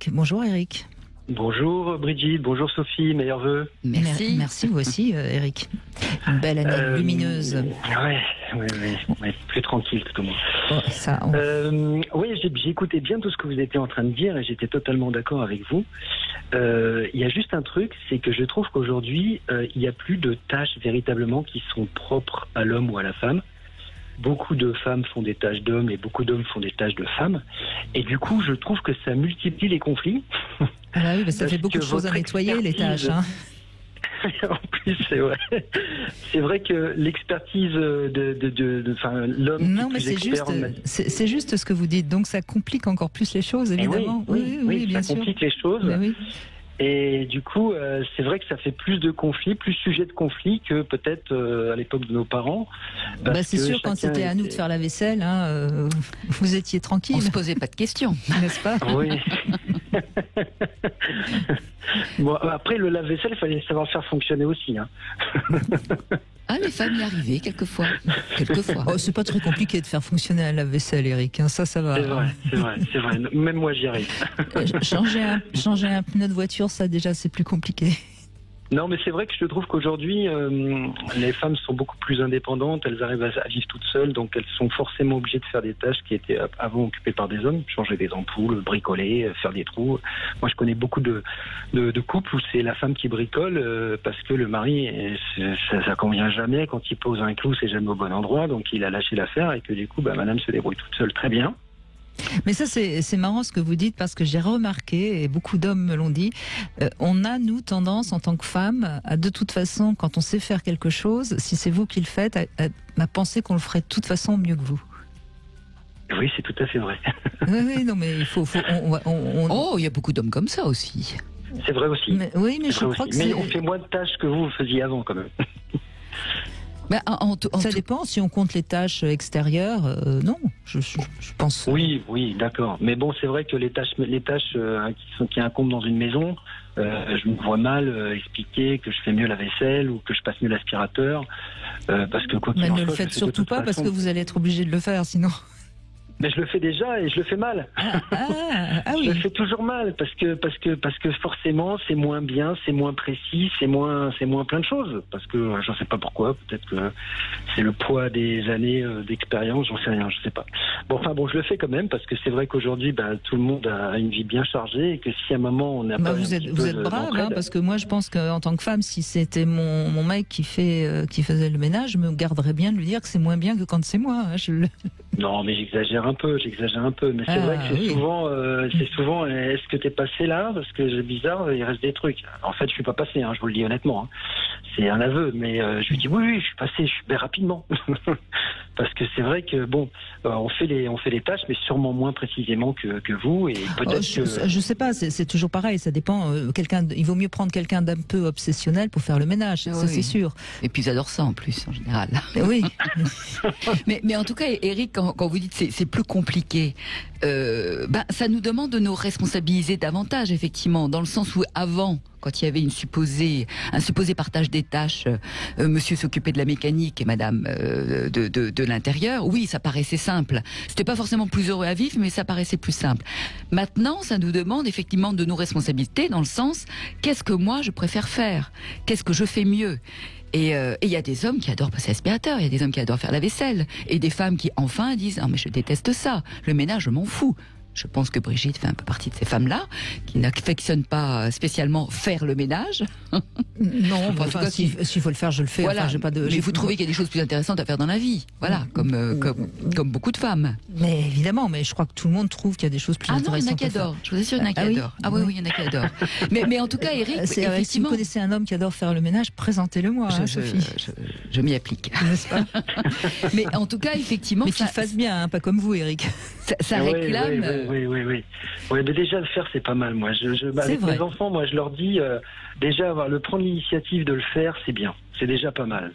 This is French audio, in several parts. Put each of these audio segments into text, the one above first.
Eric. Bonjour Eric. Bonjour Brigitte, bonjour Sophie, meilleurs vœux. Merci. Merci vous aussi Eric. Une belle année lumineuse. Ouais, plus tranquille tout au moins. Oh, ça, oui, j'ai écouté bien tout ce que vous étiez en train de dire et j'étais totalement d'accord avec vous. Il y a juste un truc, c'est que je trouve qu'aujourd'hui, il n'y a plus de tâches véritablement qui sont propres à l'homme ou à la femme. Beaucoup de femmes font des tâches d'hommes et beaucoup d'hommes font des tâches de femmes. Et du coup, je trouve que ça multiplie les conflits. Ah bah oui, ça fait beaucoup de choses à nettoyer, les tâches. Hein. En plus, c'est vrai. C'est vrai que l'expertise l'homme. Non, mais c'est juste ce que vous dites. Donc ça complique encore plus les choses, évidemment. Oui, bien ça sûr. complique les choses. Oui. Et du coup, c'est vrai que ça fait plus de conflits, plus sujet de conflits que peut-être à l'époque de nos parents. C'est sûr, quand c'était à nous de faire la vaisselle, vous étiez tranquille. On se posait pas de questions, n'est-ce pas? Oui. Bon, après, le lave-vaisselle, il fallait savoir le faire fonctionner aussi. Hein. Ah, les femmes y arrivaient quelquefois. Oh, c'est pas très compliqué de faire fonctionner un lave-vaisselle, Eric. Ça va. C'est vrai. Même moi, j'y arrive. Changer un pneu de voiture, ça déjà, c'est plus compliqué. Non, mais c'est vrai que je trouve qu'aujourd'hui, les femmes sont beaucoup plus indépendantes, elles arrivent à vivre toutes seules, donc elles sont forcément obligées de faire des tâches qui étaient avant occupées par des hommes, changer des ampoules, bricoler, faire des trous. Moi, je connais beaucoup de couples où c'est la femme qui bricole parce que le mari, ça convient jamais, quand il pose un clou, c'est jamais au bon endroit, donc il a lâché l'affaire et que du coup, madame se débrouille toute seule très bien. Mais ça, c'est marrant ce que vous dites, parce que j'ai remarqué, et beaucoup d'hommes me l'ont dit, on a, nous, tendance, en tant que femmes, à de toute façon, quand on sait faire quelque chose, si c'est vous qui le faites, à penser qu'on le ferait de toute façon mieux que vous. Oui, c'est tout à fait vrai. Oui, non, mais il faut Oh, il y a beaucoup d'hommes comme ça aussi. C'est vrai aussi. Mais je crois que mais on fait moins de tâches que vous faisiez avant, quand même. Ça dépend, si on compte les tâches extérieures, non, je pense. Oui, d'accord. Mais bon, c'est vrai que les tâches qui incombent dans une maison, je me vois mal expliquer que je fais mieux la vaisselle ou que je passe mieux l'aspirateur, parce que quoi qu'il en soit, ne le faites surtout pas, parce que vous allez être obligé de le faire, sinon. Mais je le fais déjà et je le fais mal. Oui. Je le fais toujours mal parce que forcément c'est moins bien, c'est moins précis, c'est moins plein de choses. Parce que j'en sais pas pourquoi. Peut-être que c'est le poids des années d'expérience. J'en sais rien, je sais pas. Bon, je le fais quand même parce que c'est vrai qu'aujourd'hui, tout le monde a une vie bien chargée et que si à un moment on n'a pas. Vous êtes brave, parce que moi je pense qu'en tant que femme, si c'était mon mec qui faisait le ménage, je me garderais bien de lui dire que c'est moins bien que quand c'est moi. Non, mais j'exagère un peu, mais c'est vrai que c'est souvent, est-ce que t'es passé là? Parce que c'est bizarre, il reste des trucs. En fait, je suis pas passé, je vous le dis honnêtement. C'est un aveu, mais je lui dis oui, je suis passé, je suis rapidement. Parce que c'est vrai que on fait les tâches, mais sûrement moins précisément que vous, et peut-être je sais pas, c'est toujours pareil, ça dépend. Il vaut mieux prendre quelqu'un d'un peu obsessionnel pour faire le ménage, ça c'est sûr. Et puis ils adorent ça en plus, en général. Oui. mais en tout cas, Eric, quand vous dites c'est plus compliqué, ça nous demande de nous responsabiliser davantage, effectivement, dans le sens où avant, quand il y avait un supposé partage des tâches, monsieur s'occupait de la mécanique et madame de l'intérieur, oui, ça paraissait simple. C'était pas forcément plus heureux à vivre, mais ça paraissait plus simple. Maintenant, ça nous demande effectivement de nos responsabilités, dans le sens, qu'est-ce que moi je préfère faire? Qu'est-ce que je fais mieux? Et il y a des hommes qui adorent passer l'aspirateur, il y a des hommes qui adorent faire la vaisselle, et des femmes qui enfin disent « Ah mais je déteste ça, le ménage je m'en fous ». Je pense que Brigitte fait un peu partie de ces femmes-là, qui n'affectionnent pas spécilement faire le ménage. Non, s'il faut le faire, je le fais. Voilà. Mais vous trouvez qu'il y a des choses plus intéressantes à faire dans la vie, voilà, comme beaucoup de femmes. Mais évidemment, mais je crois que tout le monde trouve qu'il y a des choses plus intéressantes. Ah non, il y en a qui adorent. Je vous assure, il y en a qui adorent. Ah oui, il y en a qui adorent. Mais en tout cas, Eric, effectivement... Si vous connaissez un homme qui adore faire le ménage, présentez-le-moi, Sophie. Je m'y applique. N'est-ce pas? Mais en tout cas, effectivement... Mais qu'il fasse bien, pas comme vous, Eric. Ça réclame... Oui. Mais déjà le faire, c'est pas mal. Moi, avec mes enfants, moi, je leur dis déjà prendre l'initiative de le faire, c'est bien. c'est déjà pas mal.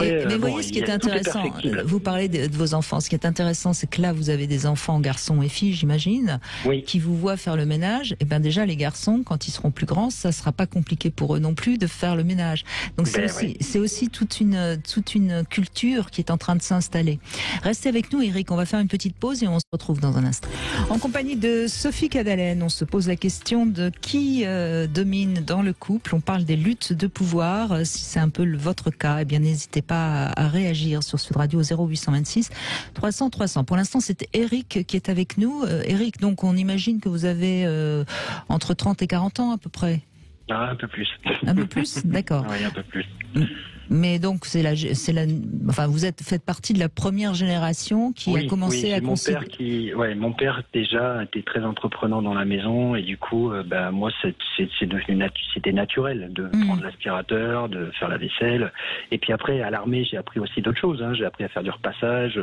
Mais vous voyez, ce qui est intéressant, vous parlez de vos enfants, ce qui est intéressant, c'est que là, vous avez des enfants, garçons et filles, j'imagine, qui vous voient faire le ménage. Et bien déjà, les garçons, quand ils seront plus grands, ça sera pas compliqué pour eux non plus de faire le ménage. Donc c'est aussi toute une culture qui est en train de s'installer. Restez avec nous, Eric, on va faire une petite pause et on se retrouve dans un instant. En compagnie de Sophie Cadalen, on se pose la question de qui domine dans le couple. On parle des luttes de pouvoir. Si c'est un peu votre cas, eh bien n'hésitez pas à réagir sur Sud Radio 0826 300 300. Pour l'instant, c'est Eric qui est avec nous. Eric, donc on imagine que vous avez entre 30 et 40 ans à peu près. Ah, un peu plus. Un peu plus, d'accord. Oui, un peu plus. Mais donc enfin vous faites partie de la première génération qui a commencé à considérer. Mon père déjà était très entreprenant dans la maison et du coup, moi c'était naturel de prendre l'aspirateur, de faire la vaisselle. Et puis après à l'armée, j'ai appris aussi d'autres choses. J'ai appris à faire du repassage.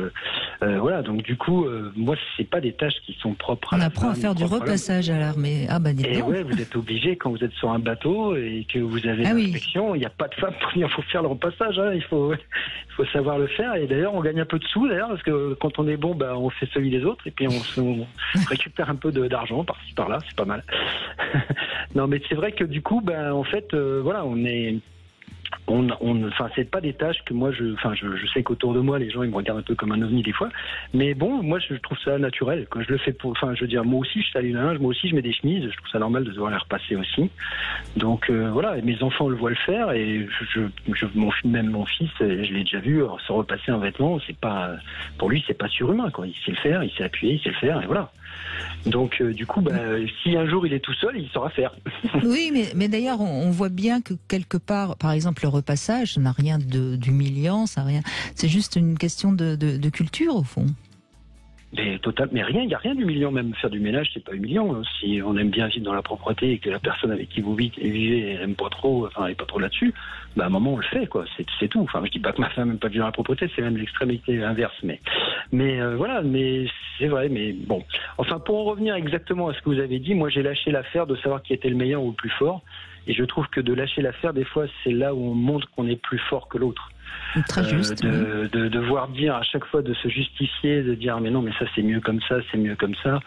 Voilà, donc du coup, moi c'est pas des tâches qui sont propres. On apprend à faire du repassage à l'armée. Ah dis donc. Et ouais, vous êtes obligé quand vous êtes sur un bateau et que vous avez l'inspection, il n'y a pas de femme pour venir faire le repassage, il faut savoir le faire. Et d'ailleurs on gagne un peu de sous d'ailleurs, parce que quand on est bon, on fait celui des autres et puis on récupère un peu d'argent par-ci par-là, c'est pas mal. Non mais c'est vrai que du coup en fait c'est pas des tâches que moi je sais qu'autour de moi les gens ils me regardent un peu comme un ovni des fois, mais bon moi je trouve ça naturel quand je le fais moi aussi je salue le linge, moi aussi je mets des chemises, je trouve ça normal de devoir les repasser aussi, donc et mes enfants le voient le faire et même mon fils, je l'ai déjà vu se repasser un vêtement, c'est pas pour lui, c'est pas surhumain quoi, il sait le faire, il sait appuyer, il sait le faire et voilà. Donc du coup si un jour il est tout seul, il saura faire. Oui, mais d'ailleurs on voit bien que quelque part, par exemple le repassage, ça n'a rien d'humiliant, ça n'a rien. C'est juste une question de culture au fond. Mais rien, il n'y a rien d'humiliant, même faire du ménage, c'est pas humiliant. Si on aime bien vivre dans la propreté et que la personne avec qui vous vivez aime pas trop, est pas trop là-dessus, à un moment on le fait, quoi. C'est tout. Je dis pas que ma femme n'aime pas vivre dans la propreté, c'est même l'extrémité inverse. Mais voilà, mais c'est vrai. Mais bon, pour en revenir exactement à ce que vous avez dit, moi j'ai lâché l'affaire de savoir qui était le meilleur ou le plus fort. Et je trouve que de lâcher l'affaire, des fois, c'est là où on montre qu'on est plus fort que l'autre. Très juste. De devoir dire à chaque fois, de se justifier, de dire mais non, mais ça c'est mieux comme ça, c'est mieux comme ça.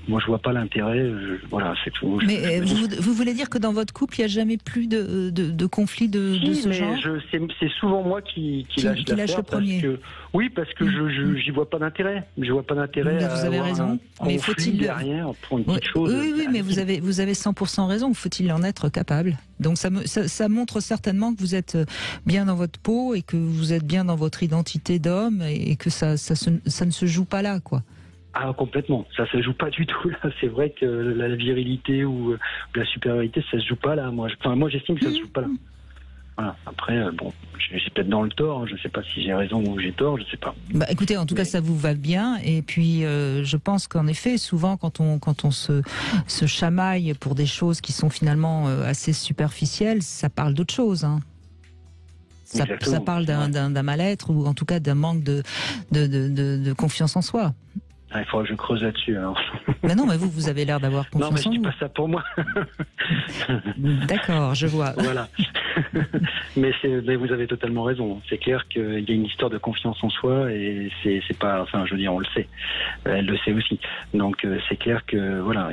Moi je vois pas l'intérêt. Voilà, c'est tout. Mais vous voulez dire que dans votre couple, il n'y a jamais plus de conflit de ce genre? C'est souvent moi qui lâche le premier. Parce que j'y vois pas d'intérêt. Je vois pas d'intérêt. Mais vous avez raison. Mais faut-il derrière pour une petite chose. Oui, mais vous avez 100% raison. Faut-il en être capable? Donc ça montre certainement que vous êtes bien dans votre peau et que vous êtes bien dans votre identité d'homme et que ça ne se joue pas là, quoi. Ah, complètement. Ça se joue pas du tout là. C'est vrai que la virilité ou la supériorité, ça se joue pas là. Moi j'estime que ça se joue pas là. Voilà. Après, j'ai peut-être dans le tort. Je sais pas si j'ai raison ou j'ai tort. Je sais pas. Écoutez, en tout cas, ça vous va bien. Et puis, je pense qu'en effet, souvent, quand on se chamaille pour des choses qui sont finalement assez superficielles, ça parle d'autre chose. Ça parle d'un mal-être ou en tout cas d'un manque de confiance en soi. Il faudra que je creuse là-dessus alors. Mais non, mais vous avez l'air d'avoir confiance en vous. Non, mais je dis pas ça pour moi. D'accord, je vois. Voilà. mais vous avez totalement raison. C'est clair qu'il y a une histoire de confiance en soi et c'est pas, on le sait. Elle le sait aussi. Donc c'est clair que voilà,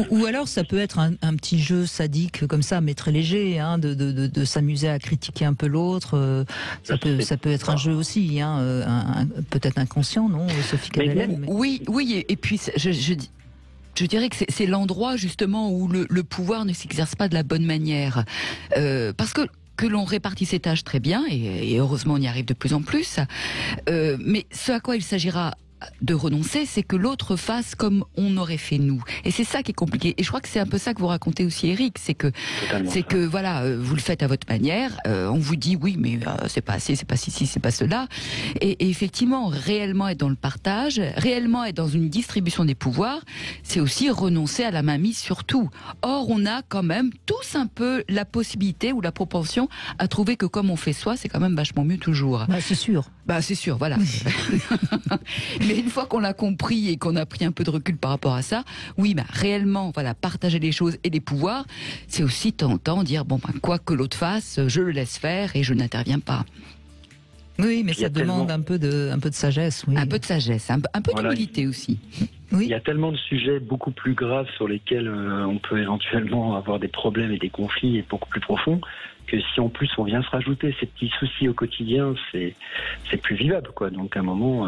Ou alors ça peut être un petit jeu sadique comme ça, mais très léger, de s'amuser à critiquer un peu l'autre. Ça peut être un jeu aussi, peut-être inconscient, non, Sophie Cadalen? Oui, et puis je dirais que c'est l'endroit justement où le pouvoir ne s'exerce pas de la bonne manière. Parce que l'on répartit ses tâches très bien, et heureusement on y arrive de plus en plus, mais ce à quoi il s'agira de renoncer, c'est que l'autre fasse comme on aurait fait nous. Et c'est ça qui est compliqué. Et je crois que c'est un peu ça que vous racontez aussi, Eric, c'est que voilà, vous le faites à votre manière. On vous dit oui, mais c'est pas assez, c'est pas ceci, c'est pas cela. Et effectivement, réellement être dans le partage, réellement être dans une distribution des pouvoirs, c'est aussi renoncer à la mainmise sur tout. Or, on a quand même tous un peu la possibilité ou la propension à trouver que comme on fait soi, c'est quand même vachement mieux toujours. C'est sûr. C'est sûr, voilà. Mais une fois qu'on l'a compris et qu'on a pris un peu de recul par rapport à ça, oui, réellement, voilà, partager les choses et les pouvoirs, c'est aussi de temps en temps dire, quoi que l'autre fasse, je le laisse faire et je n'interviens pas. Oui, mais ça demande un peu de sagesse. Oui. Un peu de sagesse, un peu d'humilité aussi. Oui. Il y a tellement de sujets beaucoup plus graves sur lesquels on peut éventuellement avoir des problèmes et des conflits et beaucoup plus profonds, que si en plus on vient se rajouter ces petits soucis au quotidien, c'est plus vivable, quoi. Donc à un moment,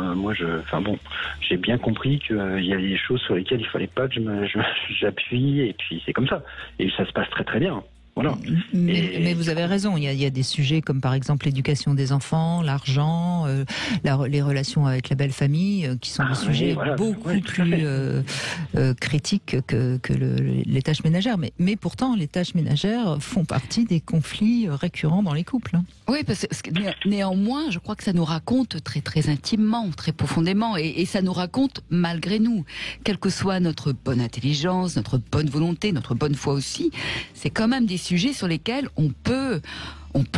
j'ai bien compris qu'il y a des choses sur lesquelles il fallait pas que j'appuie, et puis c'est comme ça. Et ça se passe très très bien. Voilà. Mais vous avez raison, il y a des sujets comme par exemple l'éducation des enfants, l'argent, les relations avec la belle famille, qui sont des sujets beaucoup plus critiques que les tâches ménagères. Mais pourtant, les tâches ménagères font partie des conflits récurrents dans les couples. Oui, parce que néanmoins, je crois que ça nous raconte très très intimement, très profondément, et ça nous raconte malgré nous, quelle que soit notre bonne intelligence, notre bonne volonté, notre bonne foi aussi, c'est quand même des sujets sur lesquels on peut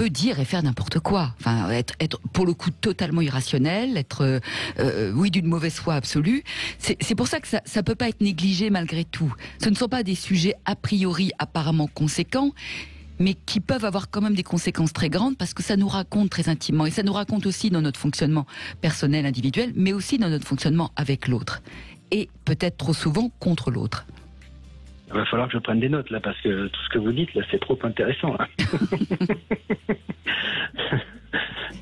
dire et faire n'importe quoi. Enfin, être pour le coup totalement irrationnel, être d'une mauvaise foi absolue. C'est pour ça que ça peut pas être négligé malgré tout. Ce ne sont pas des sujets a priori apparemment conséquents, mais qui peuvent avoir quand même des conséquences très grandes parce que ça nous raconte très intimement et ça nous raconte aussi dans notre fonctionnement personnel, individuel, mais aussi dans notre fonctionnement avec l'autre et peut-être trop souvent contre l'autre. Il va falloir que je prenne des notes là, parce que tout ce que vous dites là, c'est trop intéressant là.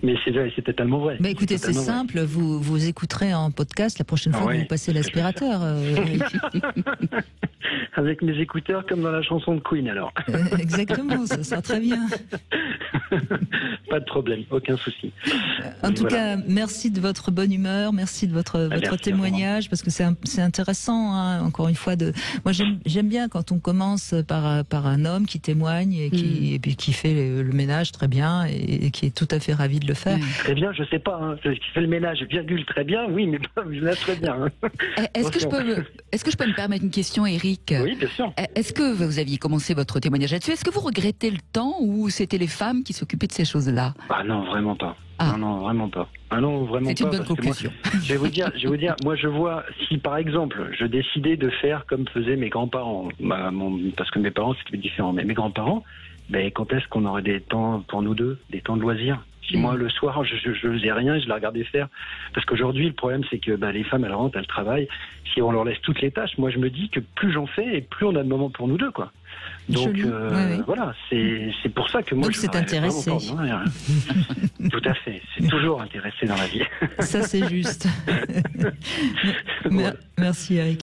Mais c'est totalement vrai. Mais écoutez, c'est simple, vous écouterez en podcast la prochaine fois que vous passez l'aspirateur. Avec mes écouteurs comme dans la chanson de Queen alors. Exactement, ça sera très bien. Pas de problème, aucun souci. En tout cas, merci de votre bonne humeur, merci de votre témoignage, parce que c'est intéressant, hein, encore une fois. Moi, j'aime bien quand on commence par un homme qui témoigne et puis qui fait le ménage très bien et qui est tout à fait ravi de le faire. Très bien, je sais pas, hein, qui fait le ménage, virgule, très bien, oui, mais pas le ménage très bien. Hein. Est-ce que je peux me permettre une question, Eric ? Oui, bien sûr. Est-ce que vous aviez commencé votre témoignage là-dessus ? Est-ce que vous regrettez le temps où c'était les femmes qui s'occupaient de ces choses-là ? Ah non, vraiment pas. Non, vraiment pas. Ah non, vraiment pas. C'est une bonne conclusion. Je vais vous dire, moi je vois, si par exemple, je décidais de faire comme faisaient mes grands-parents, parce que mes parents c'était différent, mais mes grands-parents, quand est-ce qu'on aurait des temps pour nous deux, des temps de loisirs ? Si moi le soir je faisais rien et je la regardais faire, parce qu'aujourd'hui le problème c'est que les femmes elles rentrent, elles travaillent, si on leur laisse toutes les tâches, moi je me dis que plus j'en fais et plus on a de moments pour nous deux, quoi. Donc voilà, c'est pour ça que moi donc c'est intéressé. Tout à fait, c'est toujours intéressé dans la vie. Ça c'est juste. Merci Eric.